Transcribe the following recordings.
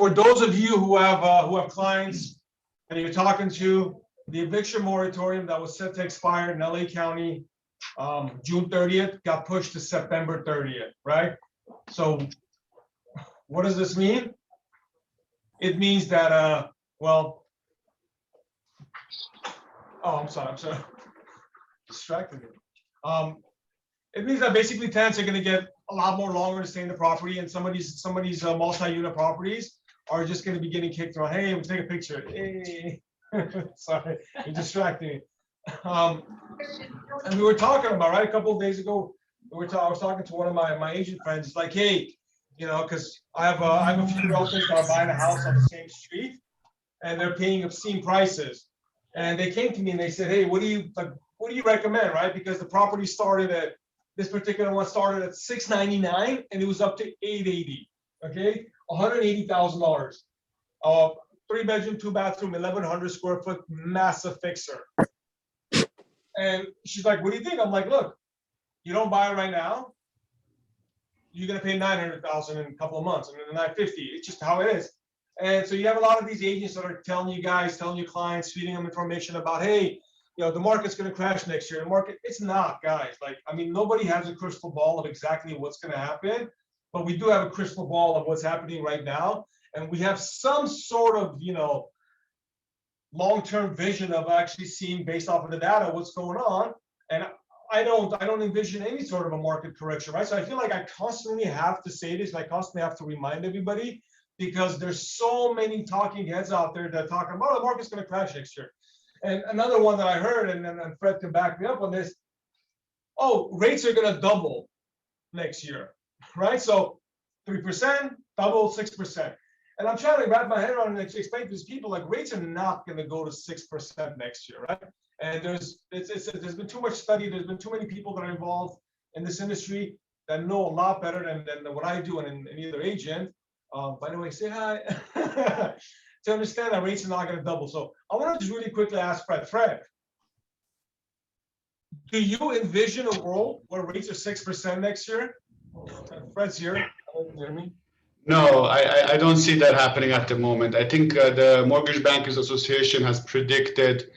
for those of you who have clients and you're talking to, the eviction moratorium that was set to expire in LA County June 30th got pushed to September 30th, right? So what does this mean? It means that, well, oh, I'm sorry, distracted me. It means that basically tenants are going to get a lot more longer to stay in the property, and some of these multi-unit properties are just going to be getting kicked around. Hey, we'll take a picture. Hey, sorry, you're distracting me. And we were talking about, right, a couple of days ago, I was talking to one of my agent friends, like, hey, you know, because I have a few relatives that are buying a house on the same street, and they're paying obscene prices. And they came to me and they said, hey, what do you recommend, right? Because the property started at, this particular one started at $699 and it was up to $880, okay? $180,000. 3-bedroom, 2-bathroom, 1,100 square foot, massive fixer. And she's like, what do you think? I'm like, look, you don't buy it right now, you're gonna pay $900,000 in a couple of months, and then $950. It's just how it is. And so you have a lot of these agents that are telling you guys, telling your clients, feeding them information about, hey, you know, the market's going to crash next year. The market, it's not, guys. Like, I mean, nobody has a crystal ball of exactly what's going to happen, but we do have a crystal ball of what's happening right now. And we have some sort of, you know, long-term vision of actually seeing, based off of the data, what's going on. And I don't envision any sort of a market correction, right? So I feel like I constantly have to say this, and I constantly have to remind everybody, because there's so many talking heads out there that are talking about, oh, the market's going to crash next year. And another one that I heard, and Fred can back me up on this, oh, rates are going to double next year, right? So 3%, double, 6%. And I'm trying to wrap my head around and explain to these people, like, rates are not going to go to 6% next year, right? And there's been too much study, there's been too many people that are involved in this industry that know a lot better than what I do and any other agent. By the way, say hi. To understand that rates are not going to double. So I want to just really quickly ask Fred. Fred, do you envision a world where rates are 6% next year? Fred's here. Can you hear me? No, I don't see that happening at the moment. I think the Mortgage Bankers Association has predicted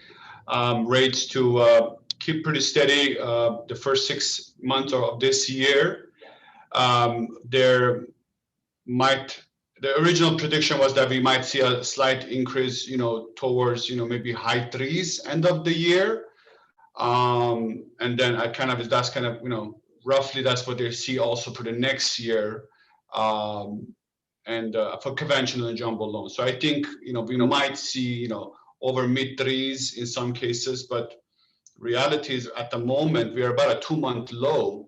rates to keep pretty steady the first 6 months of this year. The original prediction was that we might see a slight increase, you know, towards, you know, maybe high 3s end of the year. And then that's kind of, you know, roughly that's what they see also for the next year. And for conventional and jumbo loans. So I think, you know, we might see, you know, over mid 3s in some cases, but reality is at the moment, we are about a 2-month low.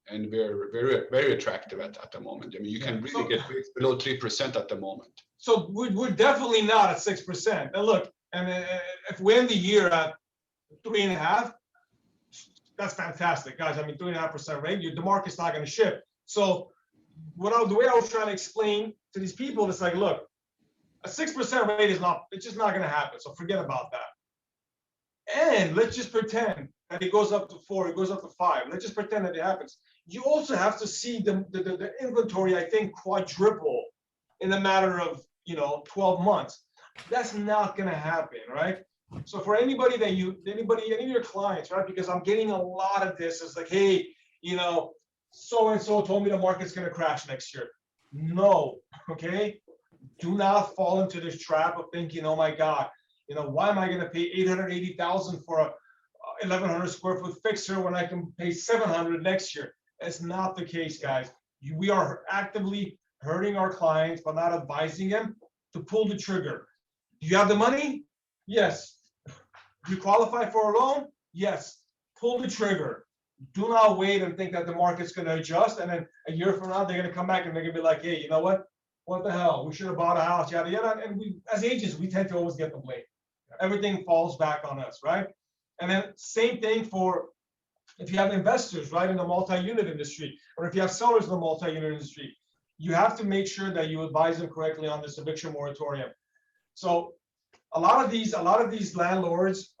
And we're very, very attractive at the moment. I mean, you can really get rates below 3% at the moment. So we're definitely not at 6%. And look, and if we end the year at 3.5%, that's fantastic, guys. I mean, 3.5% rate, the market's not going to shift. So the way I was trying to explain to these people, it's like, look, a 6% rate it's just not going to happen. So forget about that. And let's just pretend that it goes up to 4, it goes up to 5. Let's just pretend that it happens. You also have to see the inventory, I think, quadruple in a matter of, you know, 12 months. That's not going to happen, right? So for any of your clients, right? Because I'm getting a lot of this. It's like, hey, you know, so-and-so told me the market's going to crash next year. No, okay? Do not fall into this trap of thinking, oh my God, you know, why am I going to pay $880,000 for a 1,100 square foot fixer when I can pay $700 next year? That's not the case, guys. We are actively hurting our clients by not advising them to pull the trigger. Do you have the money? Yes. Do you qualify for a loan? Yes. Pull the trigger. Do not wait and think that the market's going to adjust, and then a year from now they're going to come back and they're going to be like, hey, you know what? What the hell? We should have bought a house, yada yada. And we, as agents, we tend to always get the blame. Everything falls back on us, right? And then same thing for if you have investors, right, in the multi-unit industry, or if you have sellers in the multi-unit industry, you have to make sure that you advise them correctly on this eviction moratorium. So a lot of these landlords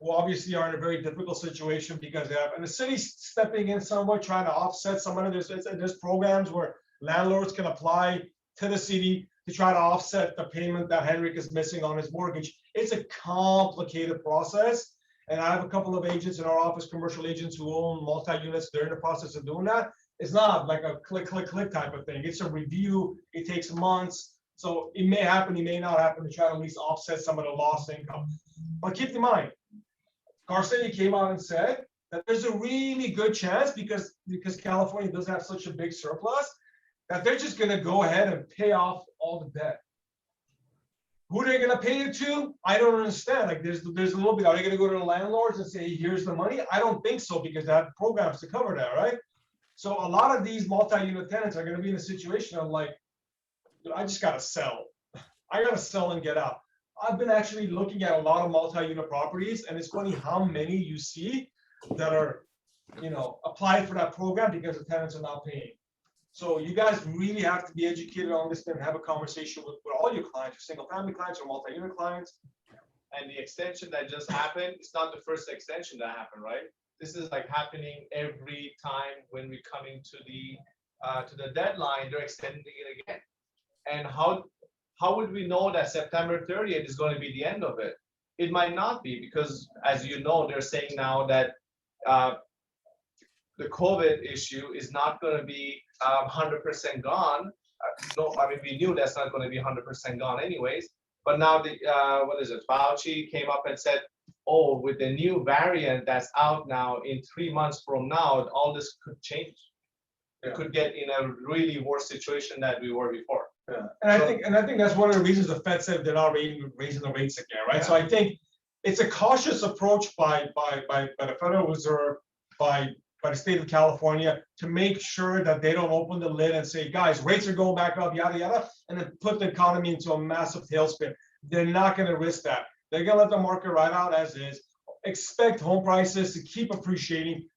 who obviously are in a very difficult situation because they have, and the city's stepping in somewhat, trying to offset some of it. There's programs where landlords can apply to the city to try to offset the payment that Henrik is missing on his mortgage. It's a complicated process. And I have a couple of agents in our office, commercial agents who own multi-units. They're in the process of doing that. It's not like a click, click, click type of thing. It's a review. It takes months. So it may happen, it may not happen, to try to at least offset some of the lost income. But keep in mind, Carson came out and said that there's a really good chance, because California does have such a big surplus, that they're just gonna go ahead and pay off all the debt. Who are they gonna pay it to? I don't understand. Like there's a little bit, are they gonna go to the landlords and say, here's the money? I don't think so, because they have programs to cover that, right? So a lot of these multi-unit tenants are gonna be in a situation of like, I just gotta sell. I gotta sell and get out. I've been actually looking at a lot of multi-unit properties, and it's funny how many you see that are, applied for that program because the tenants are not paying. So you guys really have to be educated on this and have a conversation with all your clients, your single family clients or multi-unit clients. And the extension that just happened, it's not the first extension that happened, right? This is like happening every time when we're coming to the deadline, they're extending it again. And how would we know that September 30th is going to be the end of it? It might not be, because as you know, they're saying now that the COVID issue is not going to be 100% gone. No, I mean, we knew that's not going to be 100% gone anyways. But now Fauci came up and said, oh, with the new variant that's out now, in 3 months from now, all this could change. It could get in a really worse situation than we were before. Yeah. And I think that's one of the reasons the Fed said they're not raising the rates again, right? Yeah. So I think it's a cautious approach by the Federal Reserve, by the state of California, to make sure that they don't open the lid and say, guys, rates are going back up, yada yada, and then put the economy into a massive tailspin. They're not going to risk that. They're going to let the market ride out as is. Expect home prices to keep appreciating.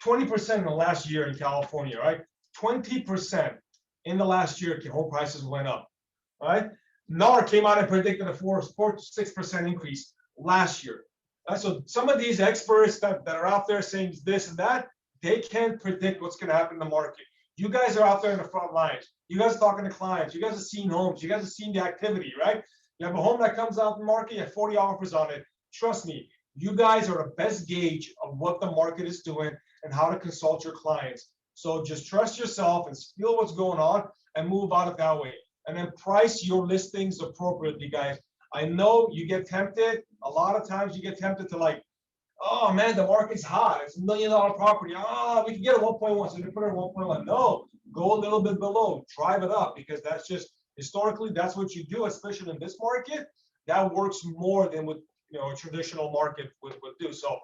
20% in the last year in California, right? 20% in the last year, home prices went up, right? NAR came out and predicted a 4 to 6% increase last year. Right? So some of these experts that are out there saying this and that, they can't predict what's going to happen in the market. You guys are out there in the front lines. You guys are talking to clients. You guys have seen homes. You guys have seen the activity, right? You have a home that comes out in the market, you have 40 offers on it. Trust me, you guys are the best gauge of what the market is doing and how to consult your clients. So just trust yourself and feel what's going on and move out of that way. And then price your listings appropriately, guys. I know you get tempted. A lot of times you get tempted to like, oh man, the market's hot. It's $1 million property. Oh, we can get a 1.1, so you put it at 1.1. No, go a little bit below, drive it up, because that's just, historically, that's what you do, especially in this market. That works more than what a traditional market would do. So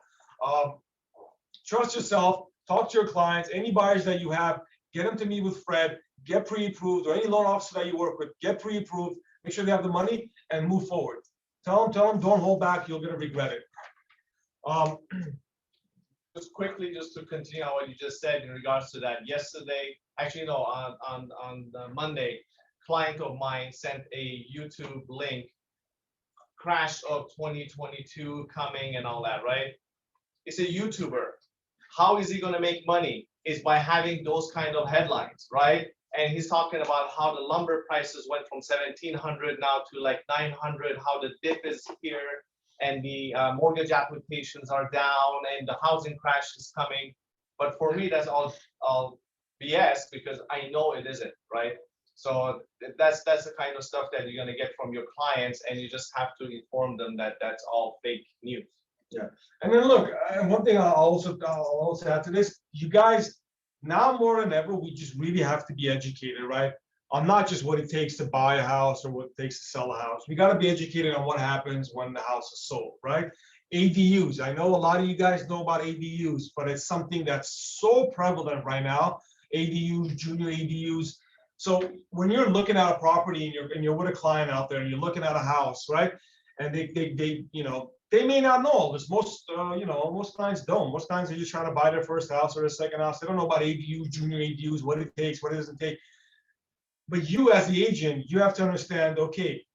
trust yourself. Talk to your clients, any buyers that you have, get them to meet with Fred, get pre-approved, or any loan officer that you work with, get pre-approved, make sure they have the money, and move forward. Tell them, don't hold back, you're gonna regret it. Just quickly, just to continue on what you just said in regards to that, yesterday, actually no, on Monday, client of mine sent a YouTube link, crash of 2022 coming and all that, right? It's a YouTuber. How is he going to make money? Is by having those kind of headlines, right? And he's talking about how the lumber prices went from 1,700 now to like 900, how the dip is here, and the mortgage applications are down, and the housing crash is coming. But for me, that's all BS, because I know it isn't, right? So that's the kind of stuff that you're going to get from your clients, and you just have to inform them that that's all fake news. Yeah, and then look, one thing I'll also add to this, you guys, now more than ever, we just really have to be educated, right? On not just what it takes to buy a house or what it takes to sell a house. We got to be educated on what happens when the house is sold, right? ADUs, I know a lot of you guys know about ADUs, but it's something that's so prevalent right now. ADUs, junior ADUs. So when you're looking at a property and you're with a client out there and you're looking at a house, right? And they may not know all this. Most clients don't. Most clients are just trying to buy their first house or their second house. They don't know about ADUs, junior ADUs, what it takes, what it doesn't take. But you as the agent, you have to understand, okay,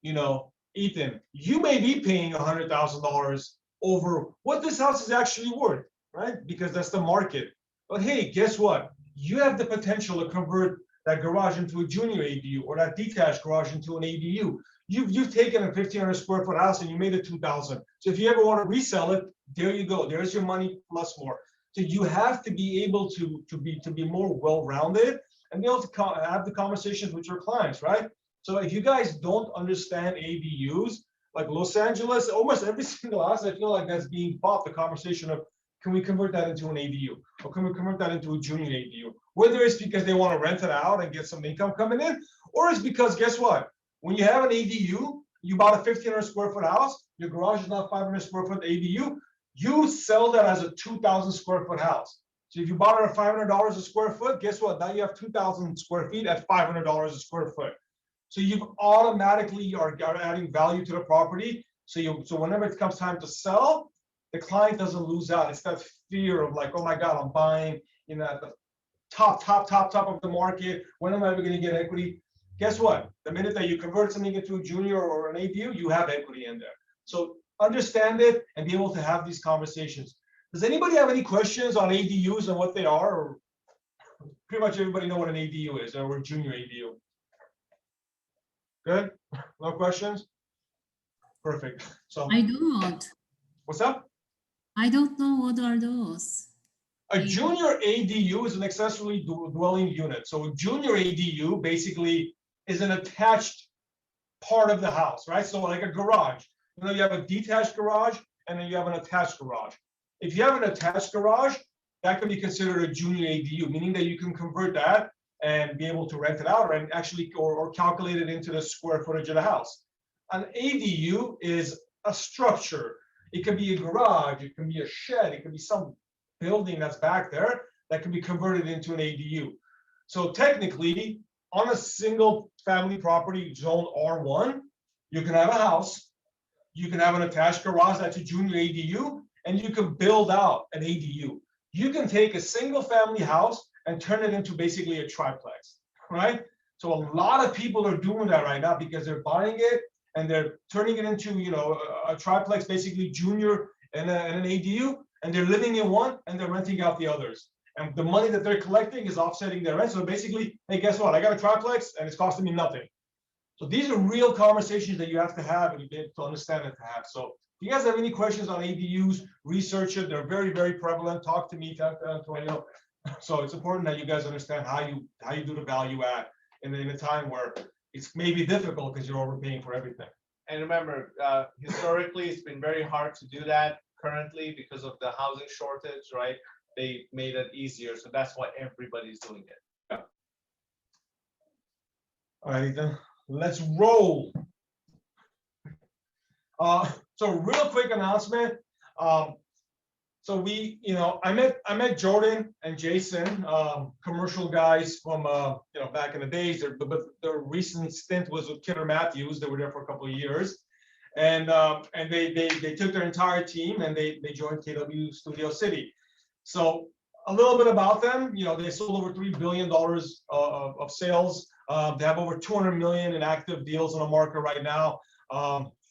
Ethan, you may be paying $100,000 over what this house is actually worth, right? Because that's the market. But hey, guess what? You have the potential to convert that garage into a junior ADU or that detached garage into an ADU. You've taken a 1,500 square foot house and you made it 2,000. So if you ever want to resell it, there you go. There's your money plus more. So you have to be able to be more well-rounded and be able to have the conversations with your clients, right? So if you guys don't understand ADUs, like Los Angeles, almost every single house, I feel like that's being bought, the conversation of, can we convert that into an ADU? Or can we convert that into a junior ADU? Whether it's because they want to rent it out and get some income coming in, or it's because, guess what? When you have an ADU, you bought a 1,500 square foot house, your garage is not 500 square foot ADU, you sell that as a 2,000 square foot house. So if you bought it at $500 a square foot, guess what? Now you have 2,000 square feet at $500 a square foot. So you automatically are adding value to the property. So whenever it comes time to sell, the client doesn't lose out. It's that fear of like, oh my God, I'm buying, you know, at the top of the market. When am I ever going to get equity? Guess what? The minute that you convert something into a junior or an ADU, you have equity in there. So understand it and be able to have these conversations. Does anybody have any questions on ADUs and what they are? Or pretty much everybody know what an ADU is, or a junior ADU. Good? No questions? Perfect. So I don't. what's up? I don't know what are those. A junior ADU is an accessory dwelling unit. So a junior ADU basically is an attached part of the house, right? So like a garage. You know, you have a detached garage and then you have an attached garage. If you have an attached garage, that can be considered a junior ADU, meaning that you can convert that and be able to rent it out and actually or calculate it into the square footage of the house. An ADU is a structure. It can be a garage, it can be a shed, it can be some building that's back there that can be converted into an ADU. So technically, on a single family property zone R1, you can have a house, you can have an attached garage that's a junior ADU, and you can build out an ADU. You can take a single family house and turn it into basically a triplex, right? So a lot of people are doing that right now because they're buying it and they're turning it into, you know, a triplex, basically junior and an ADU, and they're living in one and they're renting out the others. And the money that they're collecting is offsetting their rent. So basically, hey, guess what? I got a triplex and it's costing me nothing. So these are real conversations that you have to have and you get to understand and to have. So if you guys have any questions on ADUs, research it. They're very, very prevalent. Talk to me, talk to Antonio. So it's important that you guys understand how you do the value add in a time where it's maybe difficult because you're overpaying for everything. And remember, historically, it's been very hard to do that currently because of the housing shortage, right? They made it easier. So that's why everybody's doing it. Yeah. All right, Ethan, let's roll. So real quick announcement. So we, you know, I met Jordan and Jason, commercial guys from, you know, back in the days. But their recent stint was with Kidder Matthews. They were there for a couple of years, and they took their entire team and they joined KW Studio City. So a little bit about them. You know, they sold over $3 billion of sales. They have over 200 million in active deals on the market right now.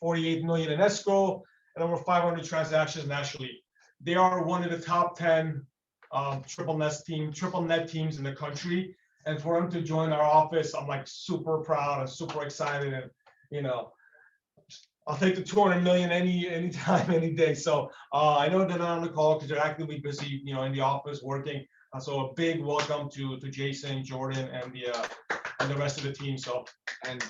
48 million in escrow and over 500 transactions nationally. They are one of the top 10 triple net teams in the country. And for them to join our office, I'm like super proud and super excited. And, you know, I'll take the 200 million anytime, any day. So I know they're not on the call because they're actively busy, you know, in the office working. So a big welcome to Jason, Jordan, and the rest of the team. So And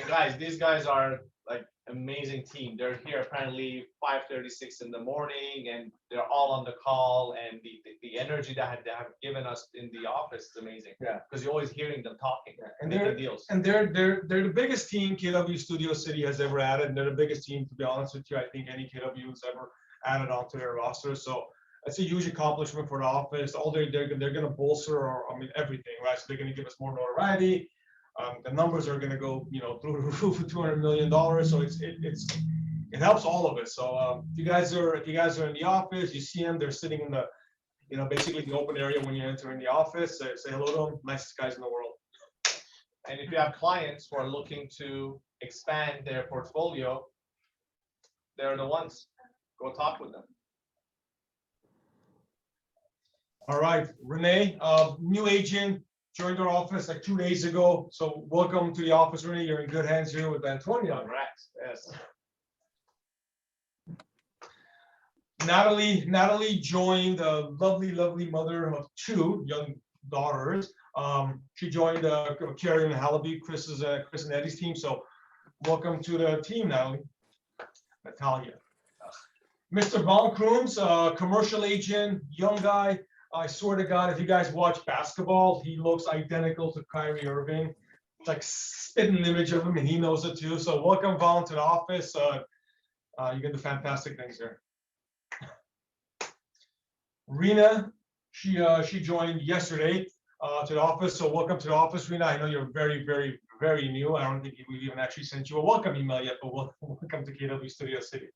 guys, these guys are like amazing team. They're here apparently 5:36 in the morning, and they're all on the call. And the energy that they have given us in the office is amazing. Yeah, because you're always hearing them talking. Yeah. And And making deals. and they're the biggest team KW Studio City has ever added. And they're the biggest team, to be honest with you. I think any KW has ever added onto their roster. So it's a huge accomplishment for the office. All they're going to bolster, I mean, everything, right? So they're going to give us more notoriety. The numbers are going to go, you know, through the roof of $200 million. So it helps all of us. So if you guys are in the office, you see them, they're sitting in the, you know, basically the open area when you enter in the office. Say hello to them. Nicest guys in the world. And if you have clients who are looking to expand their portfolio, they're the ones. Go talk with them. All right, Renee, new agent, joined our office like 2 days ago. So welcome to the office, Rina. You're in good hands here with Antonio. Congrats. Yes. Natalie joined, a lovely mother of 2 young daughters. She joined Carrie and Hallaby, Chris and Eddie's team. So welcome to the team, Natalia. Mr. Von Krooms, commercial agent, young guy. I swear to God, if you guys watch basketball, he looks identical to Kyrie Irving. It's like spitting image of him, and he knows it too. So welcome, Von, to the office. You can do fantastic things here. Rena, she joined yesterday to the office. So welcome to the office, Rena. I know you're very new. I don't think we've even actually sent you a welcome email yet, but welcome to KW Studio City.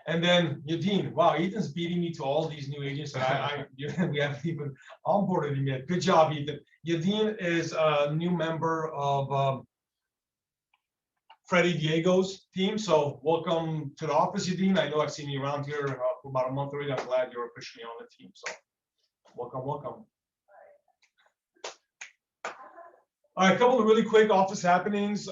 And then Yadin, wow, Ethan's beating me to all these new agents that we haven't even onboarded him yet. Good job, Ethan. Yadin is a new member of Freddie Diego's team. So welcome to the office, Yadin. I know I've seen you around here for about a month already. I'm glad you're officially on the team. So welcome. All right, a couple of really quick office happenings.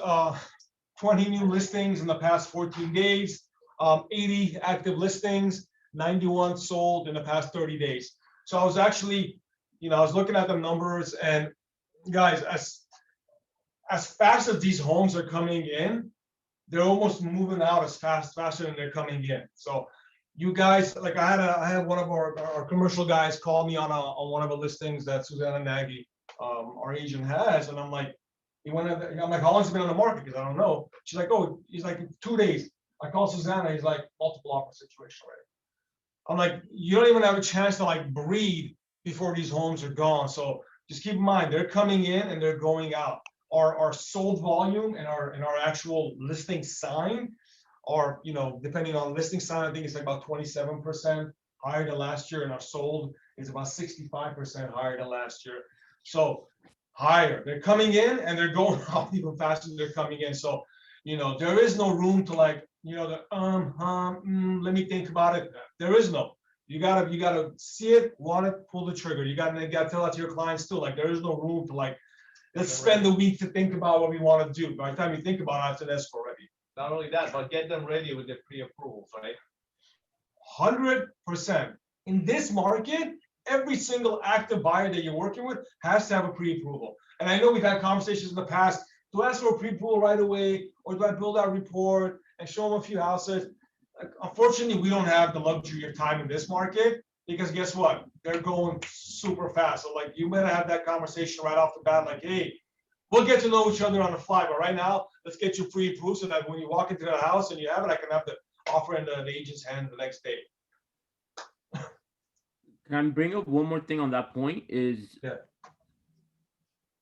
20 new listings in the past 14 days. 80 active listings, 91 sold in the past 30 days. So I was actually, I was looking at the numbers, and guys, as fast as these homes are coming in, they're almost moving out as faster than they're coming in. So you guys, like I had one of our commercial guys call me on one of the listings that Susanna Nagy, our agent, has, and I'm like, I'm like, how long has it been on the market? Because I don't know. She's like, oh, he's like 2 days. I call Susanna, he's like, multiple offer situation already. I'm like, you don't even have a chance to like breathe before these homes are gone. So just keep in mind, they're coming in and they're going out. Our sold volume and our actual listing sign are, depending on listing sign, I think it's like about 27% higher than last year, and our sold is about 65% higher than last year. So higher, they're coming in and they're going out even faster than they're coming in. So, there is no room to like, let me think about it. There is no. You gotta see it, want it, pull the trigger. You gotta tell that to your clients too. Like, there is no room to like, let's spend a week to think about what we want to do. By the time you think about it, it's an escrow ready. Not only that, but get them ready with the pre-approvals, right? 100%. In this market, every single active buyer that you're working with has to have a pre-approval. And I know we've had conversations in the past. Do I ask for a pre-approval right away, or do I build out a report and show them a few houses? Unfortunately, we don't have the luxury of time in this market, because guess what? They're going super fast. So like, you better have that conversation right off the bat, like, hey, we'll get to know each other on the fly, but right now, let's get you pre-approved so that when you walk into the house and you have it, I can have the offer in the agent's hand the next day. Can I bring up one more thing on that point? Is Yeah.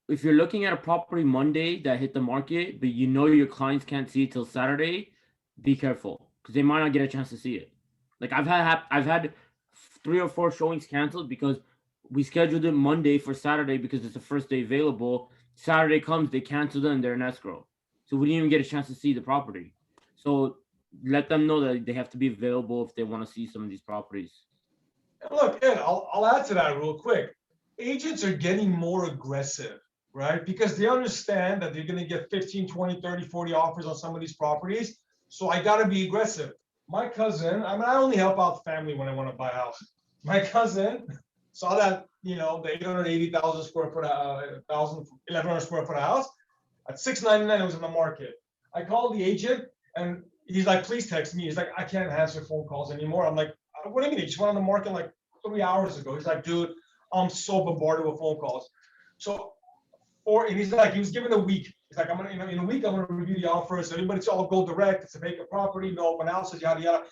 If you're looking at a property Monday that hit the market, but your clients can't see it till Saturday, be careful, because they might not get a chance to see it. Like I've had 3 or 4 showings canceled because we scheduled it Monday for Saturday because it's the first day available. Saturday comes, they cancel it, and they're in escrow. So we didn't even get a chance to see the property. So let them know that they have to be available if they want to see some of these properties. Look, Ed, I'll add to that real quick. Agents are getting more aggressive, right? Because they understand that they're going to get 15, 20, 30, 40 offers on some of these properties. So I got to be aggressive. My cousin, I only help out family when I want to buy a house. My cousin saw that, the 880,000 square foot, 1,100 square foot house at $699. It was in the market. I called the agent and he's like, please text me. He's like, I can't answer phone calls anymore. I'm like, what do you mean? He just went on the market like 3 hours ago. He's like, dude, I'm so bombarded with phone calls. So, and he's like, he was given a week. He's like, I'm gonna, in a week, I'm gonna review the offers. Everybody's all go direct. It's a vacant property, no open houses, yada yada.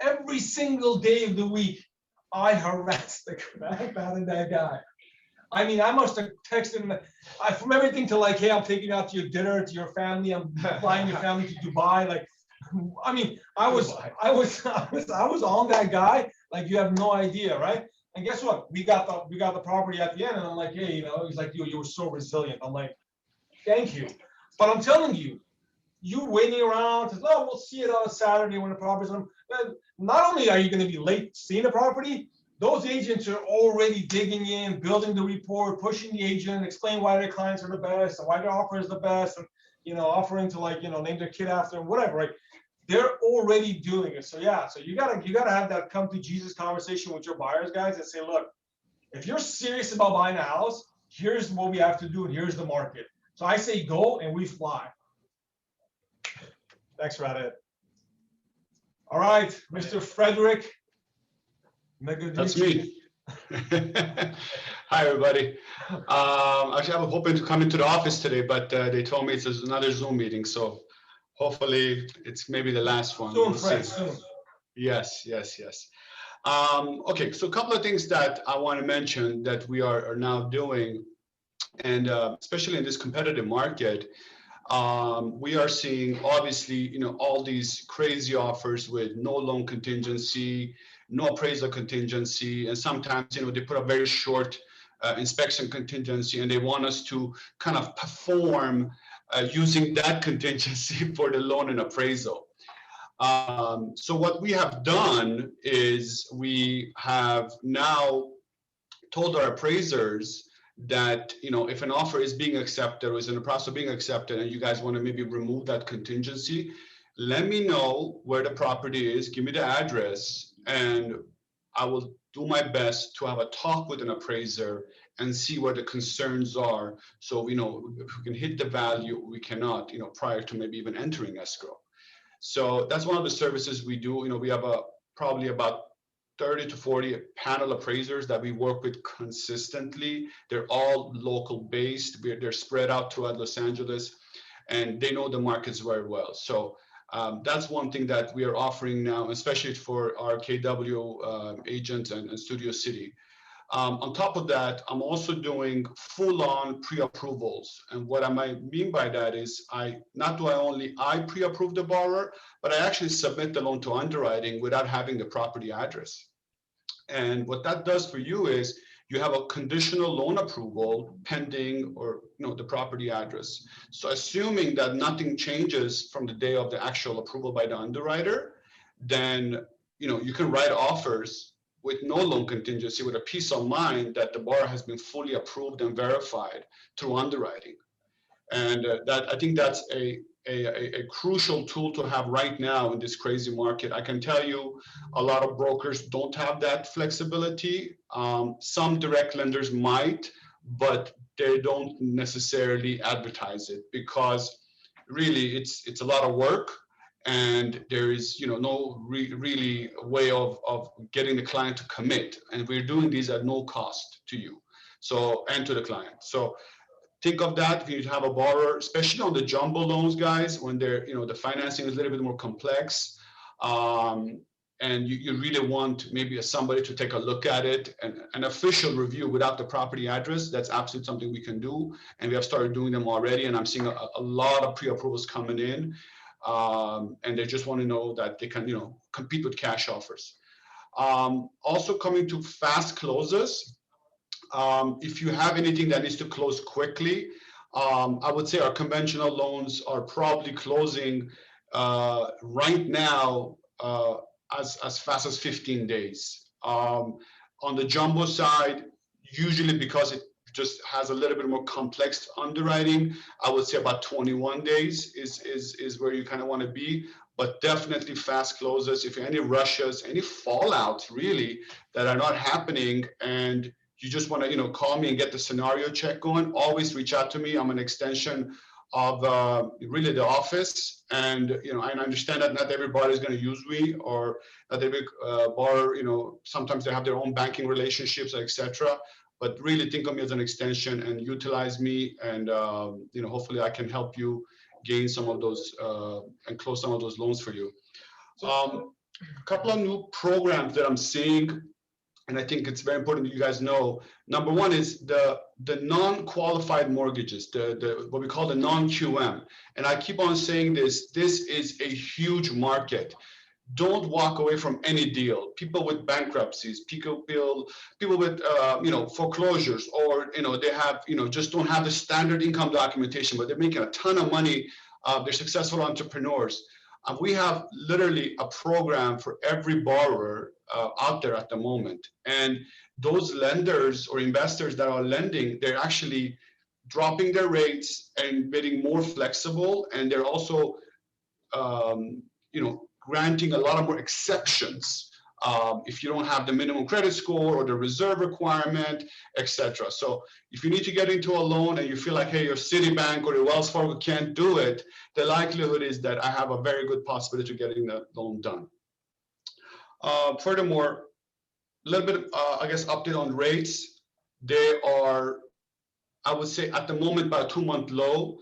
Every single day of the week, I harassed the crap out of that guy. I mean, I must have texted him from everything to like, hey, I'm taking you out to your dinner, to your family. I'm flying your family to Dubai. Like, I mean, I was on that guy. Like, you have no idea, right? And guess what? We got the property at the end, and I'm like, hey, he's like, you were so resilient. I'm like, thank you. But I'm telling you, you waiting around, we'll see it on a Saturday when the property's on. Not only are you going to be late seeing the property, those agents are already digging in, building the report, pushing the agent, explain why their clients are the best and why their offer is the best, and offering to name their kid after them, whatever, right? They're already doing it. So yeah, so you gotta have that come to Jesus conversation with your buyers, guys, and say, look, if you're serious about buying a house, here's what we have to do, and here's the market. So I say go, and we fly. Thanks, Radit. All right, Mr. Frederick. That's me. Hi, everybody. Actually, I was hoping to come into the office today, but they told me it's another Zoom meeting, so hopefully it's maybe the last one. Soon, Fred, soon. Yes. Okay, so a couple of things that I want to mention that we are now doing, and especially in this competitive market, we are seeing obviously, all these crazy offers with no loan contingency, no appraisal contingency, and sometimes, they put a very short inspection contingency, and they want us to kind of perform using that contingency for the loan and appraisal. So what we have done is we have now told our appraisers that, if an offer is being accepted or is in the process of being accepted and you guys want to maybe remove that contingency, let me know where the property is, give me the address, and I will do my best to have a talk with an appraiser and see where the concerns are. So, if we can hit the value, we cannot, prior to maybe even entering escrow. So that's one of the services we do. We have probably about 30 to 40 panel appraisers that we work with consistently. They're all local based. They're spread out throughout Los Angeles, and they know the markets very well. So that's one thing that we are offering now, especially for our KW agents and Studio City. On top of that, I'm also doing full-on pre-approvals. And what I might mean by that is I pre-approve the borrower, but I actually submit the loan to underwriting without having the property address. And what that does for you is you have a conditional loan approval pending, or the property address. So assuming that nothing changes from the day of the actual approval by the underwriter, then you can write offers with no loan contingency, with a peace of mind that the borrower has been fully approved and verified through underwriting. And I think that's a crucial tool to have right now in this crazy market. I can tell you a lot of brokers don't have that flexibility. Some direct lenders might, but they don't necessarily advertise it because really it's a lot of work. And there is, no really way of getting the client to commit. And we're doing these at no cost to you, and to the client. So think of that if you have a borrower, especially on the jumbo loans, guys, when they're, the financing is a little bit more complex, and you really want maybe somebody to take a look at it, and an official review without the property address. That's absolutely something we can do, and we have started doing them already. And I'm seeing a lot of pre-approvals coming in. And they just want to know that they can, compete with cash offers. Also coming to fast closes. If you have anything that needs to close quickly, I would say our conventional loans are probably closing right now as fast as 15 days. On the jumbo side, usually because it just has a little bit more complex underwriting, I would say about 21 days is where you kind of want to be, but definitely fast closes. If any rushes, any fallouts really that are not happening, and you just want to, call me and get the scenario check going, always reach out to me. I'm an extension of really the office, and I understand that not everybody is going to use me, or not every borrower, sometimes they have their own banking relationships, etc. But really think of me as an extension and utilize me, and hopefully I can help you gain some of those and close some of those loans for you. A couple of new programs that I'm seeing, and I think it's very important that you guys know. Number one is the non-qualified mortgages, the what we call the non-QM. And I keep on saying this is a huge market. Don't walk away from any deal. People with bankruptcies, people with foreclosures, or they have just don't have the standard income documentation, but they're making a ton of money. They're successful entrepreneurs. We have literally a program for every borrower out there at the moment. And those lenders or investors that are lending, they're actually dropping their rates and getting more flexible. And they're also, granting a lot of more exceptions if you don't have the minimum credit score or the reserve requirement, etc. So if you need to get into a loan and you feel like, hey, your Citibank or your Wells Fargo can't do it, the likelihood is that I have a very good possibility of getting the loan done. Furthermore, a little bit, I guess, update on rates. They are, I would say, at the moment, about a 2-month low.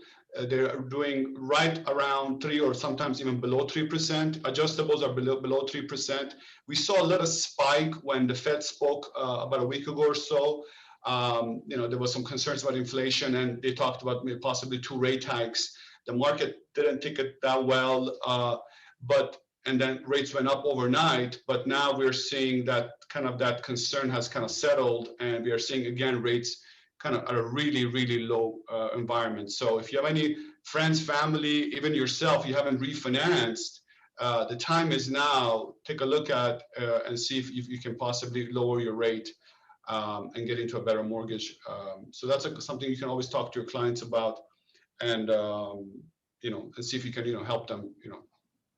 They're doing right around 3 or sometimes even below 3%. Adjustables are below 3%. We saw a little spike when the Fed spoke about a week ago or so. There was some concerns about inflation, and they talked about maybe possibly 2 rate hikes. The market didn't take it that well, and then rates went up overnight. But now we're seeing that that concern has kind of settled, and we are seeing again rates kind of at a really, really low environment. So if you have any friends, family, even yourself, you haven't refinanced, the time is now. Take a look at and see if you can possibly lower your rate and get into a better mortgage. So that's something you can always talk to your clients about, and and see if you can help them.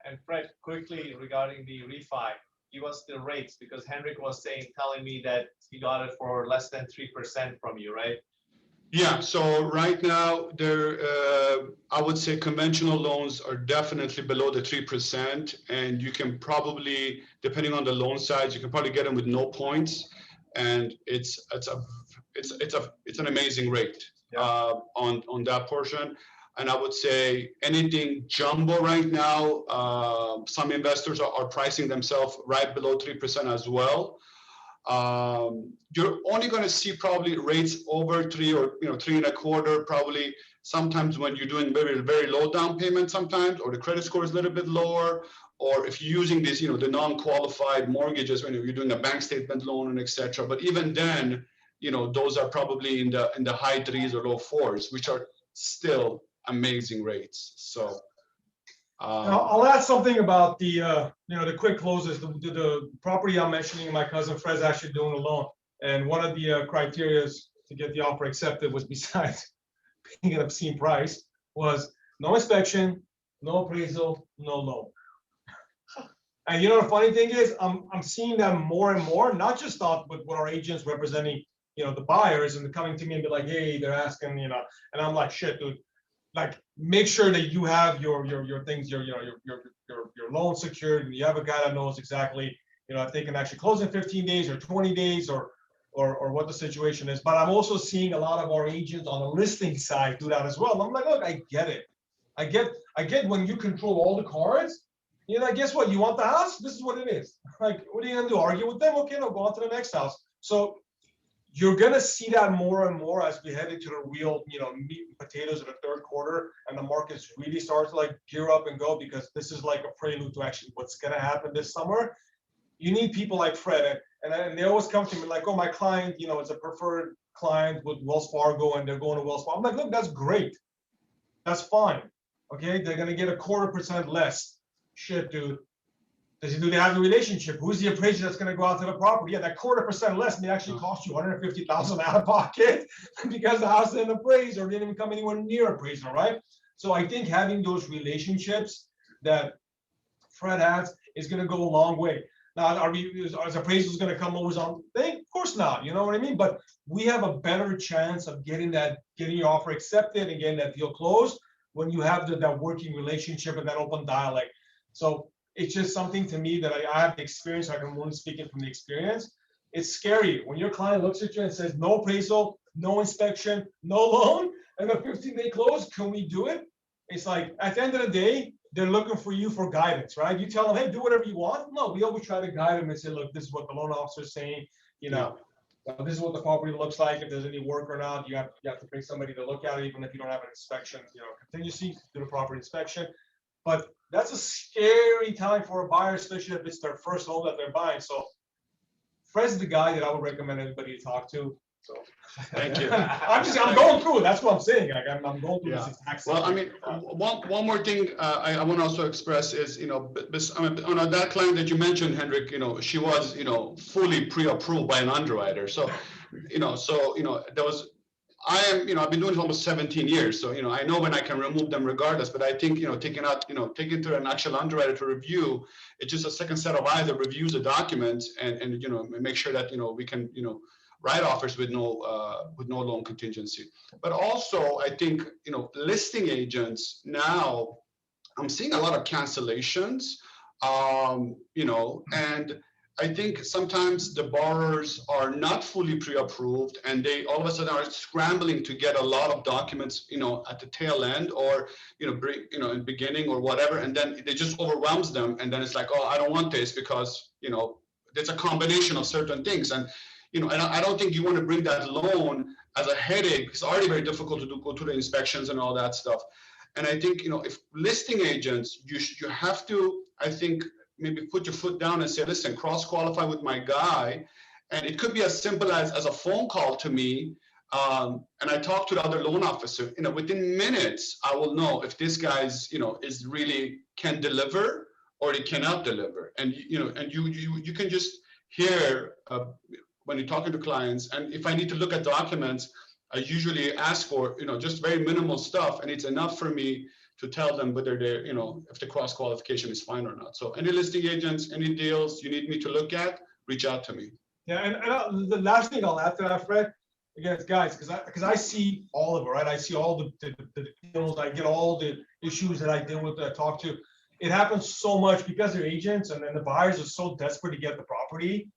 And Fred, quickly regarding the refi, give us the rates, because Henrik was telling me that he got it for less than 3% from you, right? Yeah. So right now, I would say conventional loans are definitely below the 3%, and you can probably, depending on the loan size, you can probably get them with no points, and it's an amazing rate on that portion. And I would say anything jumbo right now, some investors are pricing themselves right below 3% as well. You're only going to see probably rates over 3 or 3.25, probably sometimes when you're doing very, very low down payment sometimes, or the credit score is a little bit lower, or if you're using this, the non-qualified mortgages when you're doing a bank statement loan and etc. But even then, those are probably in the high 3s or low 4s, which are still amazing rates. So I'll add something about the quick closes. The property I'm mentioning, my cousin Fred's actually doing a loan, and one of the criteria to get the offer accepted was, besides paying an obscene price, was no inspection, no appraisal, no loan. And the funny thing is, I'm seeing that more and more, not just with our agents representing the buyers, and they're coming to me and be like, hey, they're asking, and I'm like, shit, dude. Like, make sure that you have your things, your loan secured, and you have a guy that knows exactly, if they can actually close in 15 days or 20 days or what the situation is. But I'm also seeing a lot of our agents on the listing side do that as well. I'm like, look, I get it. I get when you control all the cards, guess what? You want the house? This is what it is. Like, what are you gonna do? Argue with them? Okay, no, go on to the next house. So you're going to see that more and more as we head into the real, meat and potatoes of the third quarter, and the markets really start to gear up and go, because this is like a prelude to actually what's going to happen this summer. You need people like Fred, and they always come to me like, oh, my client, is a preferred client with Wells Fargo, and they're going to Wells Fargo. I'm like, look, that's great. That's fine. Okay, they're going to get 0.25% less. Shit, dude. Do they have the relationship? Who's the appraiser that's going to go out to the property? Yeah, that 0.25% less may actually cost you $150,000 out of pocket because the house didn't appraise or didn't even come anywhere near appraisal, right? So I think having those relationships that Fred has is going to go a long way. Now, is appraisals going to come always on thing? Of course not. You know what I mean? But we have a better chance of getting your offer accepted and getting that deal closed when you have that working relationship and that open dialogue. So it's just something to me that I have the experience. I can only speak it from the experience. It's scary when your client looks at you and says, no appraisal, no inspection, no loan, and a 15-day close. Can we do it? It's like, at the end of the day, they're looking for you for guidance, right? You tell them, hey, do whatever you want. No, we always try to guide them and say, look, this is what the loan officer is saying. This is what the property looks like. If there's any work or not, you have to bring somebody to look at it, even if you don't have an inspection, contingency, do the property inspection. But that's a scary time for a buyer, especially if it's their first home that they're buying. So Fred's the guy that I would recommend anybody to talk to. So. Thank you. I'm going through it. That's what I'm saying. Like, I'm going through this exact same Well, I thing. mean, one more thing I want to also express is, you know, I mean, on that client that you mentioned, Henrik, you know, she was, you know, fully pre-approved by an underwriter. So, you know, there was, I've been doing it almost 17 years. So, you know, I know when I can remove them regardless, but I think, you know, taking to an actual underwriter to review, it's just a second set of eyes that reviews the documents and, you know, make sure that, you know, we can, you know, write offers with no loan contingency. But also, I think, you know, listing agents now, I'm seeing a lot of cancellations, you know, and I think sometimes the borrowers are not fully pre-approved and they all of a sudden are scrambling to get a lot of documents, you know, at the tail end or, you know, in the beginning or whatever. And then it just overwhelms them. And then it's like, oh, I don't want this because, you know, there's a combination of certain things. And, you know, and I don't think you want to bring that loan as a headache. It's already very difficult to go through the inspections and all that stuff. And I think, you know, if listing agents, you have to, I think, maybe put your foot down and say, listen, cross-qualify with my guy. And it could be as simple as a phone call to me. And I talk to the other loan officer, you know, within minutes, I will know if this guy's, you know, is really can deliver or he cannot deliver. And, you know, and you can just hear when you're talking to clients. And if I need to look at documents, I usually ask for, you know, just very minimal stuff. And it's enough for me to tell them whether they're, you know, if the cross qualification is fine or not. So any listing agents, any deals you need me to look at, reach out to me. Yeah, and the last thing I'll add to that, Fred, again, guys, because I see all of it, right? I see all the deals, I get all the issues that I deal with, that I talk to. It happens so much because they're agents, and then the buyers are so desperate to get the property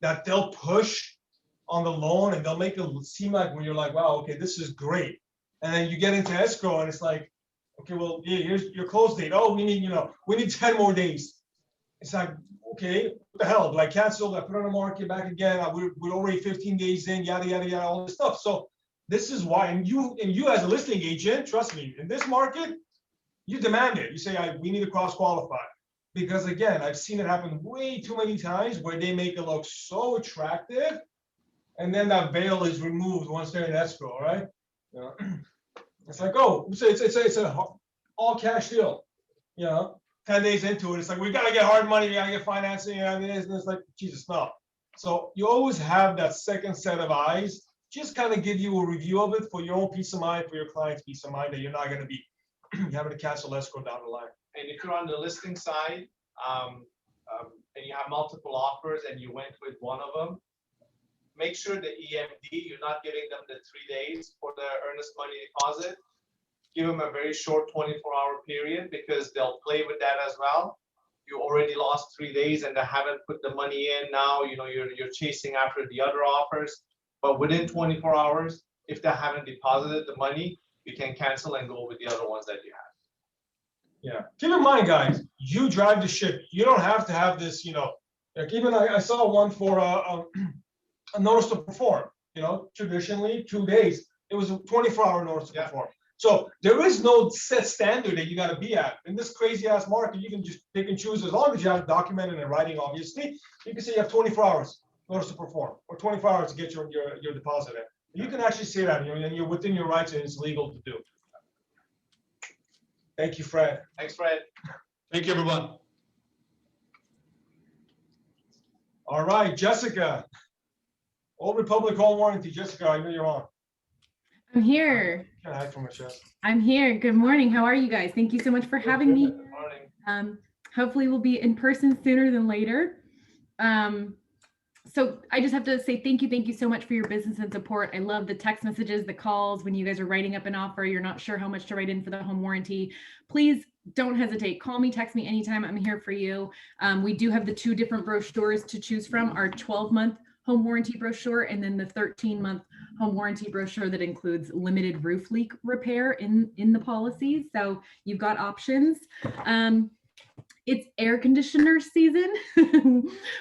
that they'll push on the loan and they'll make it seem like when you're like, wow, okay, this is great. And then you get into escrow and it's like, okay, well, yeah, here's your close date. Oh, we need 10 more days. It's like, okay, what the hell? Do I cancel? Do I put it on the market back again? We're already 15 days in, yada, yada, yada, all this stuff. So this is why, and you as a listing agent, trust me, in this market, you demand it. You say, we need to cross qualify. Because again, I've seen it happen way too many times where they make it look so attractive and then that veil is removed once they're in escrow, right? You know? It's like, oh, it's a all cash deal, you know, 10 days into it. It's like, we got to get hard money. We got to get financing. And it's like, Jesus, no. So you always have that second set of eyes, just kind of give you a review of it for your own peace of mind, for your client's peace of mind, that you're not going to be having to cancel escrow down the line. And if you're on the listing side, and you have multiple offers and you went with one of them, make sure the EMD, you're not giving them the 3 days for the earnest money deposit. Give them a very short 24-hour period because they'll play with that as well. You already lost 3 days and they haven't put the money in. Now, you know, you're chasing after the other offers. But within 24 hours, if they haven't deposited the money, you can cancel and go with the other ones that you have. Yeah. Keep in mind, guys, you drive the ship. You don't have to have this, you know, like even I saw one for a notice to perform, you know, traditionally 2 days. It was a 24-hour notice to perform. So there is no set standard that you got to be at. In this crazy ass market, you can just pick and choose as long as you have it documented in writing, obviously. You can say you have 24 hours notice to perform or 24 hours to get your deposit in. You can actually say that, you know, and you're within your rights and it's legal to do. Thank you, Fred. Thanks, Fred. Thank you, everyone. All right, Jessica. Old Republic Home Warranty. Jessica, I know you're on. I'm here. Can't hide from my chest. I'm here. Good morning. How are you guys? Thank you so much for having me. Good morning. Hopefully we'll be in person sooner than later. So I just have to say thank you so much for your business and support. I love the text messages, the calls, when you guys are writing up an offer, you're not sure how much to write in for the home warranty. Please don't hesitate. Call me, text me anytime. I'm here for you. We do have the 2 different brochures to choose from, our 12-month home warranty brochure and then the 13-month home warranty brochure that includes limited roof leak repair in the policies. So you've got options. It's air conditioner season.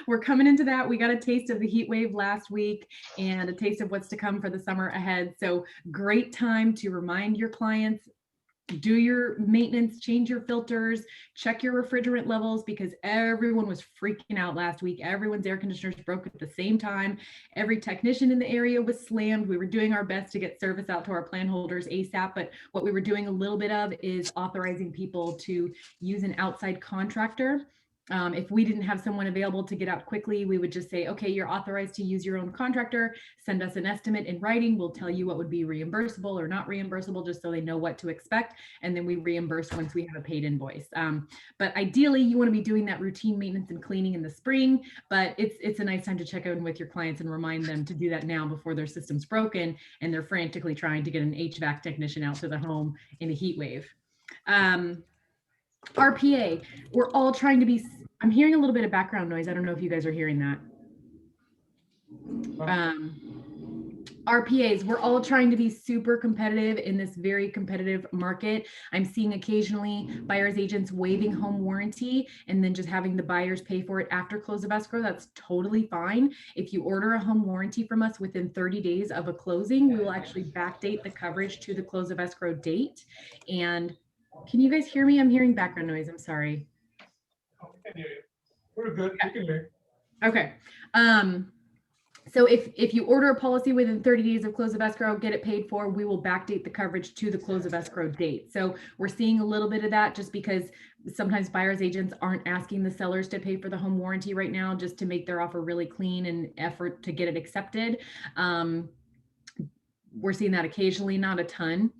We're coming into that. We got a taste of the heat wave last week and a taste of what's to come for the summer ahead. So great time to remind your clients, do your maintenance, change your filters, check your refrigerant levels, because everyone was freaking out last week. Everyone's air conditioners broke at the same time. Every technician in the area was slammed. We were doing our best to get service out to our plan holders ASAP, but what we were doing a little bit of is authorizing people to use an outside contractor. If we didn't have someone available to get out quickly, we would just say, okay, you're authorized to use your own contractor. Send us an estimate in writing. We'll tell you what would be reimbursable or not reimbursable, just so they know what to expect. And then we reimburse once we have a paid invoice. But ideally, you want to be doing that routine maintenance and cleaning in the spring. But it's a nice time to check in with your clients and remind them to do that now before their system's broken and they're frantically trying to get an HVAC technician out to the home in a heat wave. RPA, we're all trying to be, I'm hearing a little bit of background noise. I don't know if you guys are hearing that. RPAs, we're all trying to be super competitive in this very competitive market. I'm seeing occasionally buyer's agents waiving home warranty and then just having the buyers pay for it after close of escrow. That's totally fine. If you order a home warranty from us within 30 days of a closing, we will actually backdate the coverage to the close of escrow date. And can you guys hear me? I'm hearing background noise. I'm sorry. We can hear you. We're good. We can hear you. Okay. So if you order a policy within 30 days of close of escrow, get it paid for, we will backdate the coverage to the close of escrow date. So we're seeing a little bit of that just because sometimes buyer's agents aren't asking the sellers to pay for the home warranty right now, just to make their offer really clean and effort to get it accepted. We're seeing that occasionally, not a ton.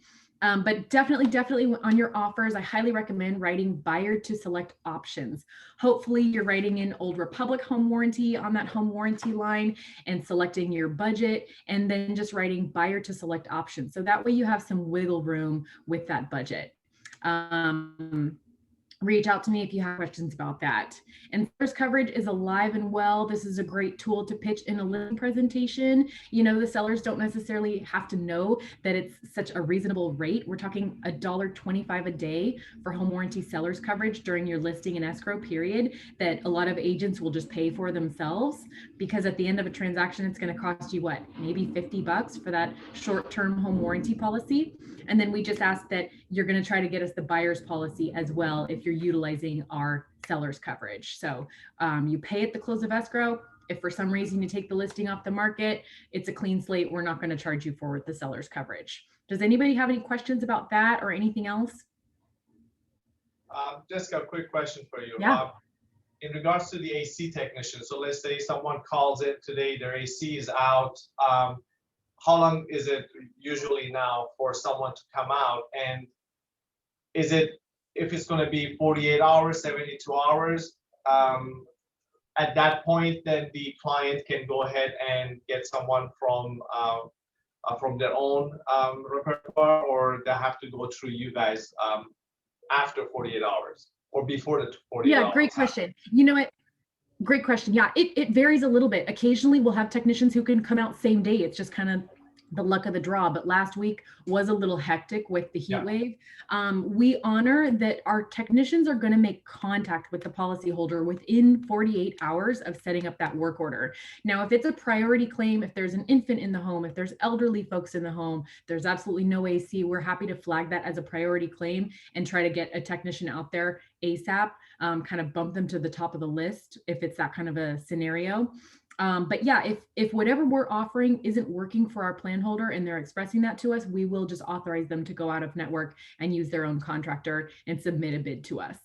But definitely on your offers, I highly recommend writing buyer to select options. Hopefully you're writing in Old Republic home warranty on that home warranty line and selecting your budget, and then just writing buyer to select options. So that way you have some wiggle room with that budget. Reach out to me if you have questions about that. And first coverage is alive and well. This is a great tool to pitch in a listing presentation. You know, the sellers don't necessarily have to know that it's such a reasonable rate. We're talking $1.25 a day for home warranty sellers coverage during your listing and escrow period that a lot of agents will just pay for themselves, because at the end of a transaction, it's going to cost you what, maybe $50 for that short-term home warranty policy. And then we just ask that you're going to try to get us the buyer's policy as well if you're utilizing our seller's coverage. So you pay at the close of escrow. If for some reason you take the listing off the market, it's a clean slate. We're not going to charge you for the seller's coverage. Does anybody have any questions about that or anything else? Just a quick question for you. Yeah. In regards to the AC technician, so let's say someone calls in today, their AC is out. How long is it usually now for someone to come out? And is it, if it's going to be 48 hours, 72 hours, at that point, then the client can go ahead and get someone from their own repertoire, or they have to go through you guys after 48 hours or before the 48 hours? Yeah, great question. You know what? Great question. Yeah, it varies a little bit. Occasionally we'll have technicians who can come out same day. It's just kind of the luck of the draw. But last week was a little hectic with the heat wave. We honor that our technicians are going to make contact with the policyholder within 48 hours of setting up that work order. Now, if it's a priority claim, if there's an infant in the home, if there's elderly folks in the home, there's absolutely no AC, we're happy to flag that as a priority claim and try to get a technician out there ASAP, kind of bump them to the top of the list if it's that kind of a scenario. But yeah, if whatever we're offering isn't working for our plan holder and they're expressing that to us, we will just authorize them to go out of network and use their own contractor and submit a bid to us.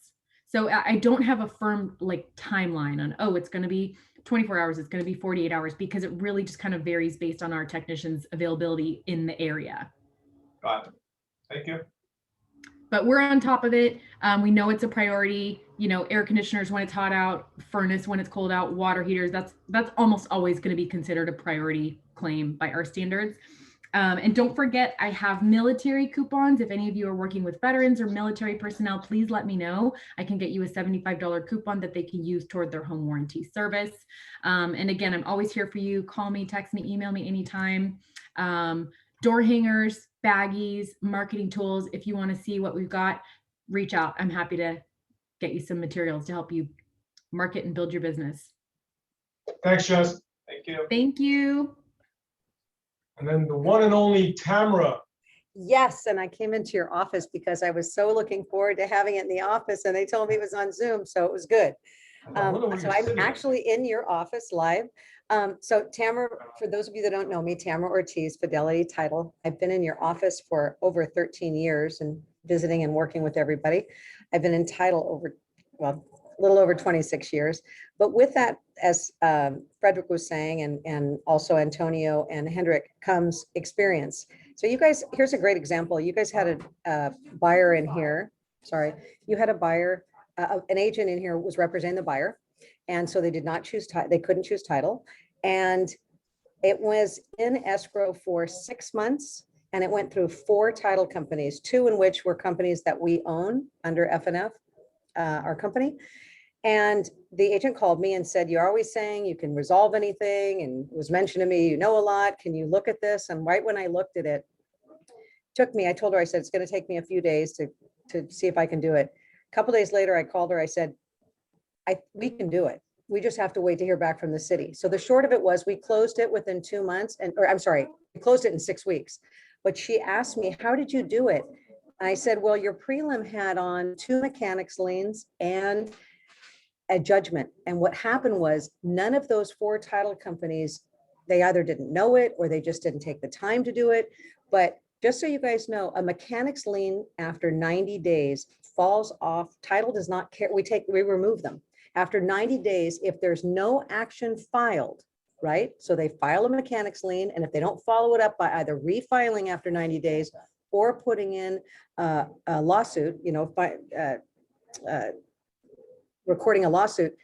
So I don't have a firm like timeline on, oh, it's going to be 24 hours, it's going to be 48 hours, because it really just kind of varies based on our technicians' availability in the area. Got it. Thank you. But we're on top of it. We know it's a priority. You know, air conditioners when it's hot out, furnace when it's cold out, water heaters, that's almost always going to be considered a priority claim by our standards. And don't forget, I have military coupons. If any of you are working with veterans or military personnel, please let me know. I can get you a $75 coupon that they can use toward their home warranty service. And again, I'm always here for you. Call me, text me, email me anytime. Door hangers, baggies, marketing tools. If you want to see what we've got, reach out. I'm happy to get you some materials to help you market and build your business. Thanks, Jess. Thank you. Thank you. And then the one and only Tamara. Yes, and I came into your office because I was so looking forward to having it in the office, and they told me it was on Zoom, so it was good. I wonder where So you're I'm sitting. actually in your office live. So Tamara, for those of you that don't know me, Tamara Ortiz, Fidelity Title. I've been in your office for over 13 years and visiting and working with everybody. I've been in title over, well, a little over 26 years. But with that, as Frederick was saying, and also Antonio and Henrik, comes experience. So you guys, here's a great example. You guys had a buyer in here. Sorry, you had a buyer, an agent in here was representing the buyer. And so they did not choose, they couldn't choose title. And it was in escrow for 6 months. And it went through 4 title companies, 2 in which were companies that we own under FNF, our company. And the agent called me and said, you're always saying you can resolve anything, and it was mentioned to me, you know a lot, can you look at this? And right when I looked at it, took me, I told her, I said, it's going to take me a few days to see if I can do it. A couple days later, I called her, I said, we can do it. We just have to wait to hear back from the city. So the short of it was we closed it within 2 months, or I'm sorry, we closed it in 6 weeks. But she asked me, how did you do it? I said, well, your prelim had on 2 mechanics liens and a judgment. And what happened was none of those 4 title companies, they either didn't know it or they just didn't take the time to do it. But just so you guys know, a mechanics lien after 90 days falls off. Title does not care. We remove them. After 90 days, if there's no action filed, right? So they file a mechanics lien, and if they don't follow it up by either refiling after 90 days or putting in a lawsuit, recording a lawsuit,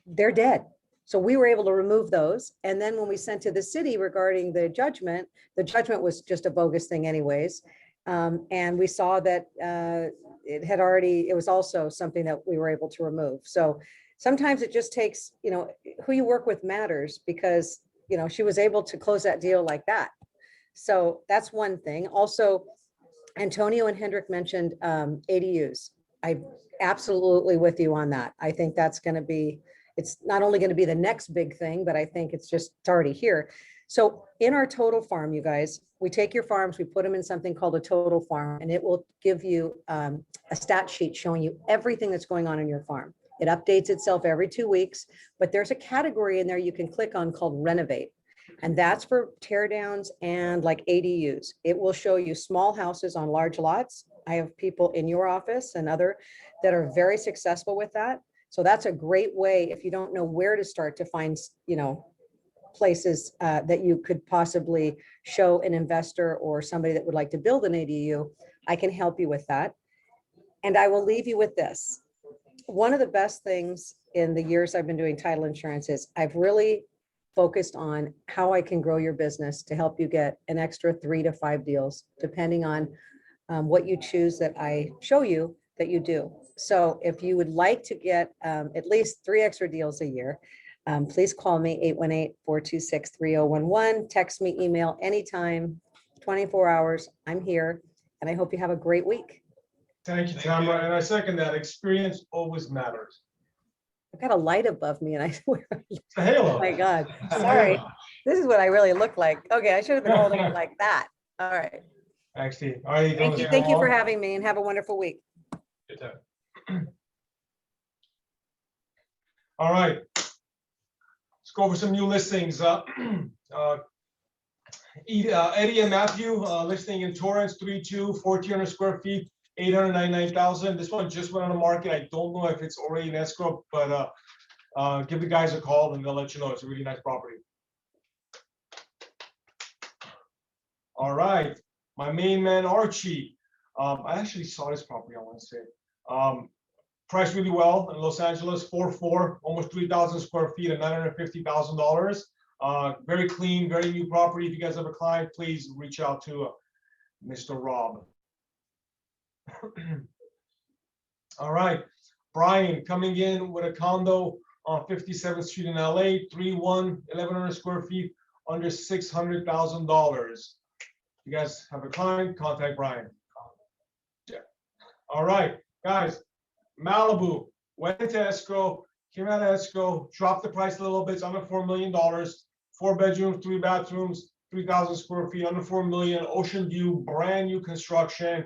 they're dead. So we were able to remove those. And then when we sent to the city regarding the judgment was just a bogus thing anyways. And we saw that it was also something that we were able to remove. So sometimes it just takes, who you work with matters, because, she was able to close that deal like that. So that's one thing. Also, Antonio and Henrik mentioned ADUs. I'm absolutely with you on that. I think that's going to be, it's not only going to be the next big thing, but I think it's already here. So in our total farm, you guys, we take your farms, we put them in something called a total farm, and it will give you a stat sheet showing you everything that's going on in your farm. It updates itself every 2 weeks, but there's a category in there you can click on called renovate. And that's for tear downs and like ADUs. It will show you small houses on large lots. I have people in your office and other that are very successful with that. So that's a great way, if you don't know where to start, to find, places that you could possibly show an investor or somebody that would like to build an ADU. I can help you with that. And I will leave you with this. One of the best things in the years I've been doing title insurance is I've really focused on how I can grow your business to help you get an extra 3 to 5 deals, depending on what you choose that I show you that you do. So if you would like to get at least 3 extra deals a year, please call me 818-426-3011. Text me, email anytime, 24 hours. I'm here, and I hope you have a great week. Thank you, Tamara. And I second that. Experience always matters. I've got a light above me and I swear, It's a halo. oh my God, sorry. This is what I really look like. Okay, I should have been holding it like that. All right. Thanks, Steve. All right. Thank you for having me, and have a wonderful week. Good time. All right. Let's go over some new listings. Eddie and Matthew listing in Torrance, 3.2, 1,400 square feet, 899,000. This one just went on the market. I don't know if it's already in escrow, but give the guys a call and they'll let you know. It's a really nice property. All right, my main man Archie. I actually saw this property, I want to say. Priced really well in Los Angeles, 4.4, almost 3,000 square feet at $950,000. Very clean, very new property. If you guys have a client, please reach out to Mr. Rob. All right, Brian coming in with a condo on 57th Street in LA, 3.1, 1,100 square feet, under $600,000. You guys have a client, contact Brian. Yeah. All right, guys, Malibu went into escrow, came out of escrow, dropped the price a little bit. It's under $4 million, 4 bedrooms, 3 bathrooms, 3,000 square feet, under 4 million, ocean view, brand new construction.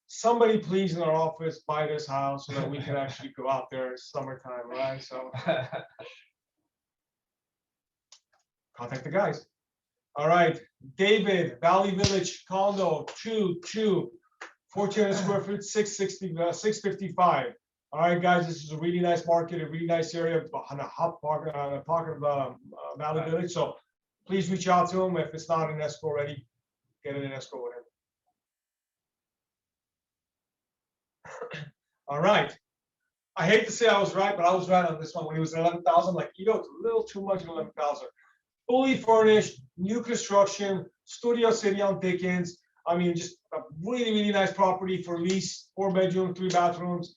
Somebody please in our office buy this house so that we can actually go out there. It's summertime, right? So contact the guys. All right, David, Valley Village condo, 1,400 square feet, 655. All right, guys, this is a really nice market, a really nice area on a hot pocket, of Valley Village. So please reach out to him. If it's not in escrow already, get it in escrow with him. All right. I hate to say I was right, but I was right on this one. When he was at 11,000, like, you know, it's a little too much at 11,000. Fully furnished, new construction, Studio City on Dickens. I mean, just a really, really nice property for lease, 4 bedrooms, 3 bathrooms,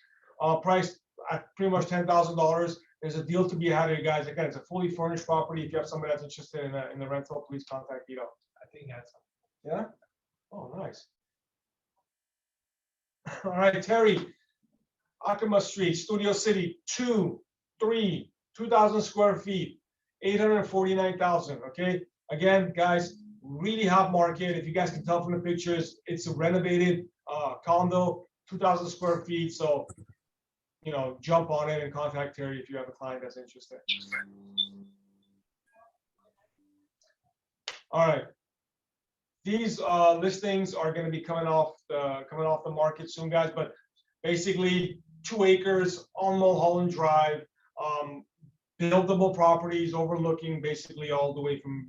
priced at pretty much $10,000. There's a deal to be had here, guys. Again, it's a fully furnished property. If you have somebody that's interested in the rental, please contact Vito. I think that's. Yeah? Oh, nice. All right, Terry, Acoma Street, Studio City, 2,000 square feet, 849,000. Okay. Again, guys, really hot market. If you guys can tell from the pictures, it's a renovated condo, 2,000 square feet. So, you know, jump on it and contact Terry if you have a client that's interested. All right. These listings are going to be coming off the market soon, guys. But basically, 2 acres on Mulholland Drive, buildable properties overlooking basically all the way from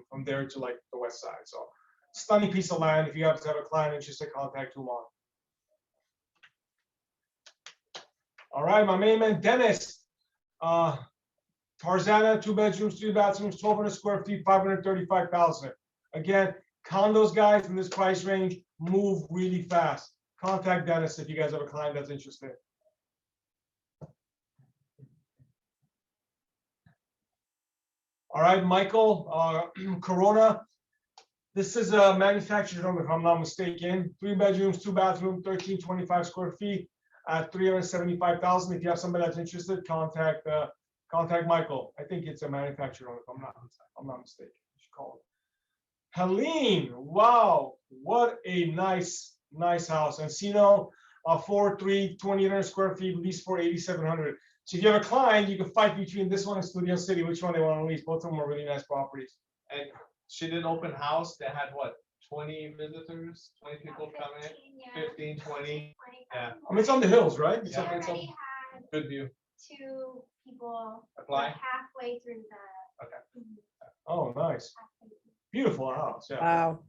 from there to like the west side. So stunning piece of land. If you have to have a client interested, contact Tumon. All right, my main man Dennis, Tarzana, 2 bedrooms, 3 bathrooms, 1,200 square feet, 535,000. Again, condos, guys, in this price range move really fast. Contact Dennis if you guys have a client that's interested. All right, Michael, Corona. This is a manufactured home, if I'm not mistaken. 3 bedrooms, 2 bathrooms, 1,325 square feet at 375,000. If you have somebody that's interested, contact Michael. I think it's a manufactured home, if I'm not mistaken. You should call it. Helene, wow, what a nice house. Encino, 4.3, 2,800 square feet, lease for 8,700. So if you have a client, you can fight between this one and Studio City, which one they want to lease. Both of them are really nice properties. And she did open house. They had what, 20 visitors, 20 people coming in, 15, 20. Yeah. I mean, it's on the hills, right? It's Yeah. on- it's on- Already had Good view. 2 people Apply. halfway through the. Okay. Oh, nice. Beautiful house, yeah. Wow.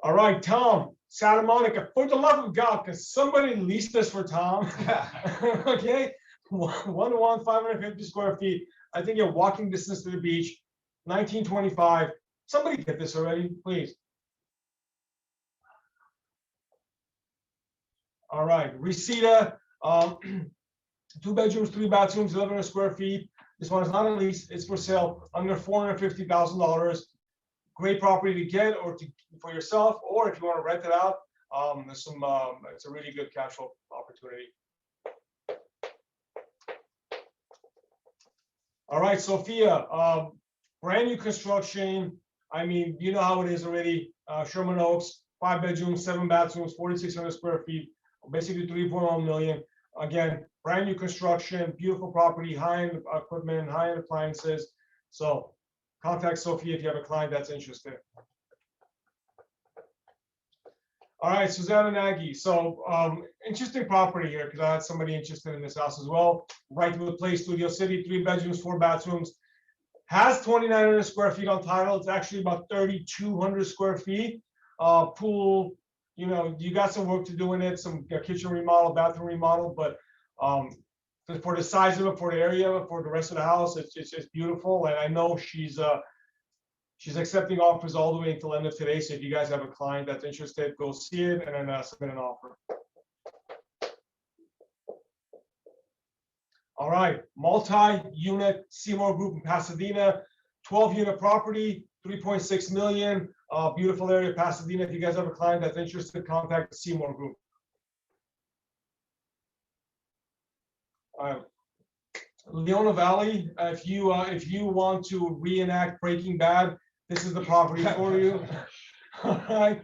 All right, Tom, Santa Monica, for the love of God, can somebody lease this for Tom? Okay, 550 square feet. I think you're walking distance to the beach, 1925. Somebody get this already, please. All right, Reseda, 2 bedrooms, 3 bathrooms, 1,100 square feet. This one is not a lease, it's for sale, under $450,000. Great property to get or for yourself, or if you want to rent it out, there's some. It's a really good cash flow opportunity. All right, Sophia, brand new construction. I mean, you know how it is already. Sherman Oaks, 5 bedrooms, 7 bathrooms, 4,600 square feet, basically 3.1 million. Again, brand new construction, beautiful property, high-end equipment, high-end appliances. So contact Sophia if you have a client that's interested. All right, Susanna Nagy. So interesting property here because I had somebody interested in this house as well. Right to the place, Studio City, 3 bedrooms, 4 bathrooms. Has 2,900 square feet on title. It's actually about 3,200 square feet. Pool, you know, you got some work to do in it, some kitchen remodel, bathroom remodel, but for the size of it, for the area, for the rest of the house, it's beautiful. And I know she's accepting offers all the way until the end of today. So if you guys have a client that's interested, go see it and then submit an offer. All right, multi-unit Seymour Group in Pasadena, 12-unit property, 3.6 million. Beautiful area, Pasadena. If you guys have a client that's interested, contact the Seymour Group. Leona Valley, if you want to reenact Breaking Bad, This is the property for you. All right,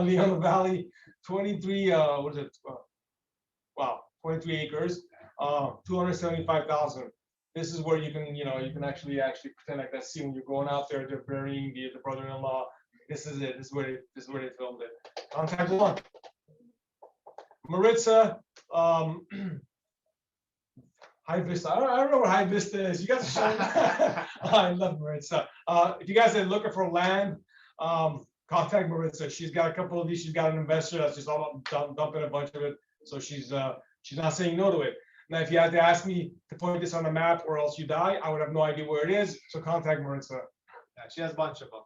Leona Valley, 23, what is it? Wow, 23 acres, 275,000. This is where you can, you can actually pretend like that scene when you're going out there, they're burying the brother-in-law. This is it. This is where they filmed it. Contact one. Maritza, High Vista. I don't know where High Vista is. You guys are I love Maritza. If you guys are looking for land, contact Maritza. She's got a couple of these. She's got an investor that's just all dumping a bunch of it. So she's not saying no to it. Now, if you had to ask me to point this on the map or else you die, I would have no idea where it is. So contact Maritza. Yeah, she has a bunch of them.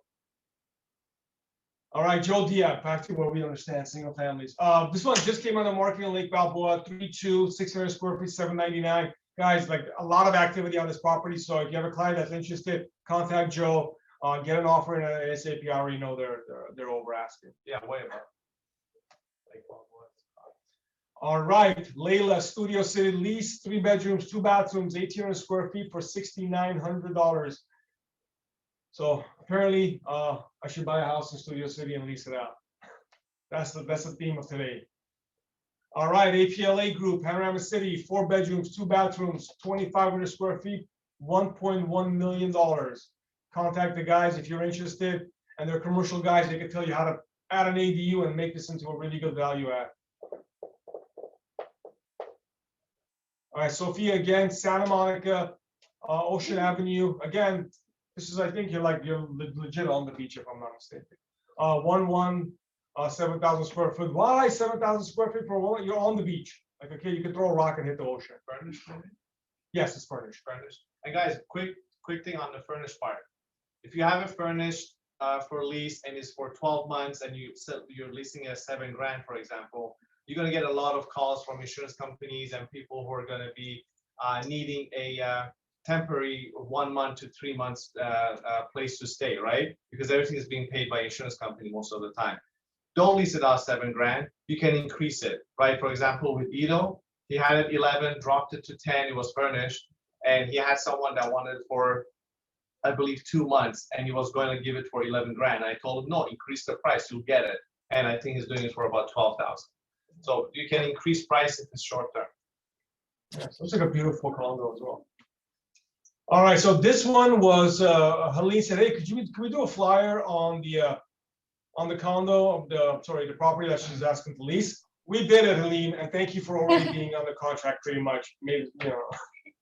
All right, Joe Diab, back to where we understand single families. This one just came on the market in Lake Balboa, 3.2, 600 square feet, 799. Guys, like a lot of activity on this property. So if you have a client that's interested, contact Joe. Get an offer in an ASAP. I already know they're over asking. Yeah, way above. Like, well, All right, Layla, Studio City lease, 3 bedrooms, 2 bathrooms, 1,800 square feet for $6,900. So apparently, I should buy a house in Studio City and lease it out. That's the theme of today. All right, APLA Group, Panorama City, 4 bedrooms, 2 bathrooms, 2,500 square feet, $1.1 million. Contact the guys if you're interested, and they're commercial guys. They can tell you how to add an ADU and make this into a really good value add. All right, Sophia again, Santa Monica, Ocean Avenue. Again, this is, I think you're legit on the beach if I'm not mistaken. 7,000 square foot. Why 7,000 square feet for one? You're on the beach. Like, okay, you can throw a rock and hit the ocean. furnished, maybe? Yes, it's furnished. Furnished. And guys, quick thing on the furnished part. If you have it furnished for lease and it's for 12 months and you're leasing it at $7,000, for example, you're going to get a lot of calls from insurance companies and people who are going to be needing a temporary 1 month to 3 months place to stay, right? Because everything is being paid by insurance company most of the time. Don't lease it out $7,000. You can increase it, right? For example, with Ito, he had it 11, dropped it to 10. It was furnished, and he had someone that wanted it for, I believe, 2 months, and he was going to give it for $11,000. I told him, no, increase the price, you'll get it. And I think he's doing it for about 12,000. So you can increase price if it's short term. Yeah, so it's like a beautiful condo as well. All right, so this one was Helene said, hey, could we do a flyer on the condo of the property that she's asking to lease? We did it, Helene, and thank you for already being on the contract pretty much. Maybe,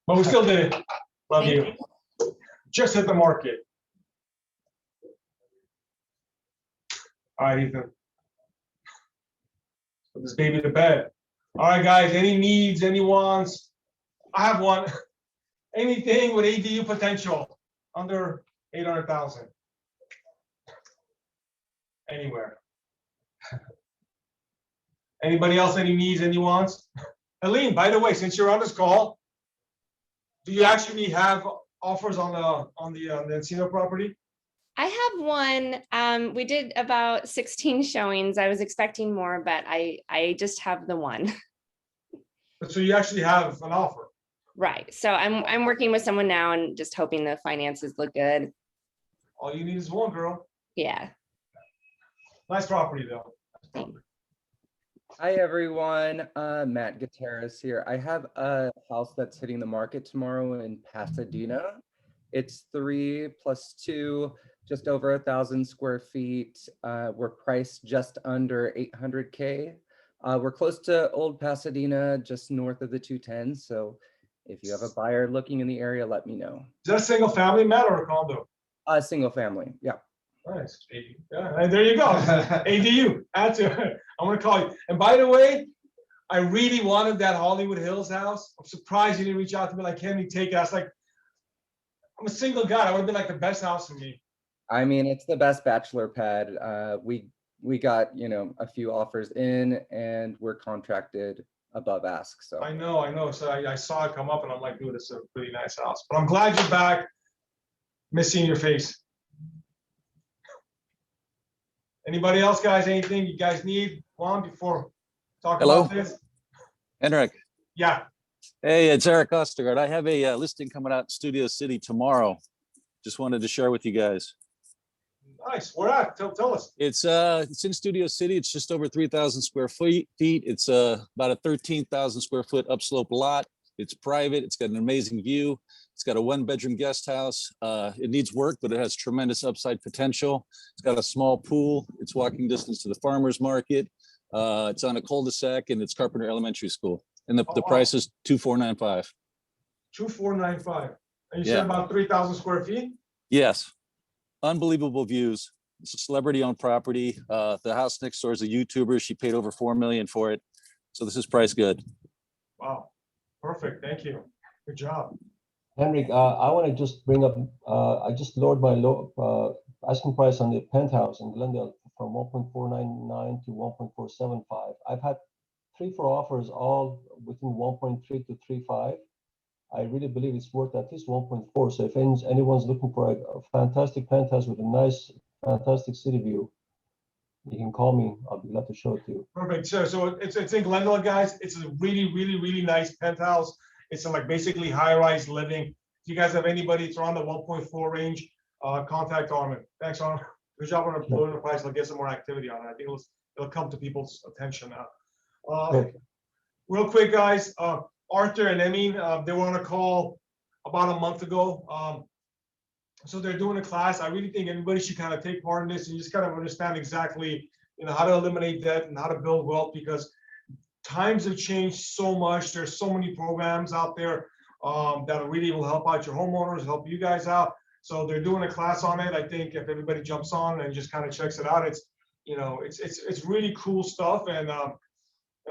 but we still did it. Love you. Just hit the market. All right, Ethan. Put this baby to bed. All right, guys, any needs, any wants? I have one. Anything with ADU potential under 800,000. Anywhere. Anybody else, any needs, any wants? Helene, by the way, since you're on this call, do you actually have offers on the Encino property? I have one. We did about 16 showings. I was expecting more, but I just have the one. So you actually have an offer. Right. So I'm working with someone now and just hoping the finances look good. All you need is one, girl. Yeah. Nice property though. Thanks. Hi everyone, Matt Gutierrez here. I have a house that's hitting the market tomorrow in Pasadena. It's 3 + 2, just over 1,000 square feet. We're priced just under $800K. We're close to Old Pasadena, just north of the 210. So if you have a buyer looking in the area, let me know. Is that a single family, Matt, or a condo? A single family, yeah. Nice. Yeah, and there you go. ADU. Add to it. I'm gonna call you. And by the way, I really wanted that Hollywood Hills house. I'm surprised you didn't reach out to me like, can you take it? I was like, I'm a single guy. That would have been like the best house for me. I mean, it's the best bachelor pad. We got, a few offers in and we're contracted above ask. So I know. So I saw it come up and I'm like, dude, it's a really nice house. But I'm glad you're back. Miss seeing your face. Anybody else, guys? Anything you guys need? Want before talking about this? Henrik. Yeah. Hey, it's Eric Ostergaard. I have a listing coming out in Studio City tomorrow. Just wanted to share with you guys. Nice. Where at? Tell us. It's in Studio City. It's just over 3,000 square feet. It's about a 13,000 square foot upslope lot. It's private. It's got an amazing view. It's got a 1-bedroom guest house. It needs work, but it has tremendous upside potential. It's got a small pool. It's walking distance to the farmer's market. It's on a cul-de-sac, and it's Carpenter Elementary School. And the wow. price is $2,495. 2,495. And you Yeah. said about 3,000 square feet? Yes. Unbelievable views. It's a celebrity-owned property. The house next door is a YouTuber. She paid over $4 million for it. So this is priced good. Wow. Perfect. Thank you. Good job. Henrik, I want to just bring up, I just lowered my asking price on the penthouse in Glendale from 1.499 to 1.475. I've had 3-4 offers, all within 1.3 to 3.5. I really believe it's worth at least 1.4. So if anyone's looking for a fantastic penthouse with a nice, fantastic city view, you can call me. I'll be glad to show it to you. Perfect. So it's in Glendale, guys. It's a really, really, really nice penthouse. It's in like basically high-rise living. If you guys have anybody, it's around the 1.4 range. Contact Armin. Thanks, Armin. Good job on lowering the price. I'll get some more activity on it. I think it'll come to people's attention now. Real quick, guys. Arthur and Emin, they were on a call about a month ago. So they're doing a class. I really think everybody should kind of take part in this and just kind of understand exactly, how to eliminate debt and how to build wealth, because times have changed so much. There's so many programs out there that really will help out your homeowners, help you guys out. So they're doing a class on it. I think if everybody jumps on and just kind of checks it out, it's really cool stuff. And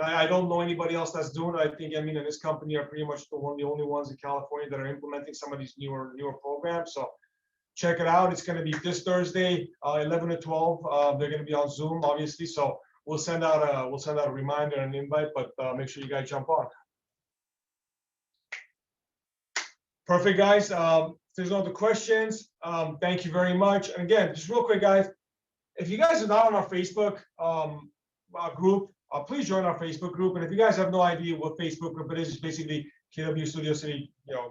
I don't know anybody else that's doing it. I think and this company are pretty much the only ones in California that are implementing some of these newer programs. So check it out. It's going to be this Thursday, 11 to 12. They're going to be on Zoom, obviously. So we'll send out a reminder and invite, but make sure you guys jump on. Perfect, guys. If there's no other questions, thank you very much. And again, just real quick, guys, if you guys are not on our Facebook group, please join our Facebook group. And if you guys have no idea what Facebook group it is, it's basically KW Studio City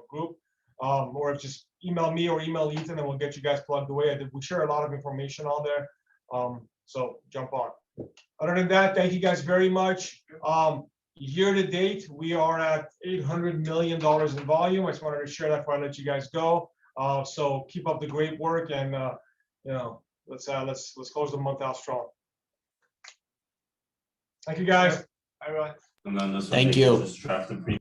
group. Or just email me or email Ethan and we'll get you guys plugged away. We share a lot of information on there. So jump on. Other than that, thank you guys very much. Year to date, we are at $800 million in volume. I just wanted to share that before I let you guys go. So keep up the great work and let's close the month out strong. Thank you guys. Everyone. And then this Thank one, you. just draft the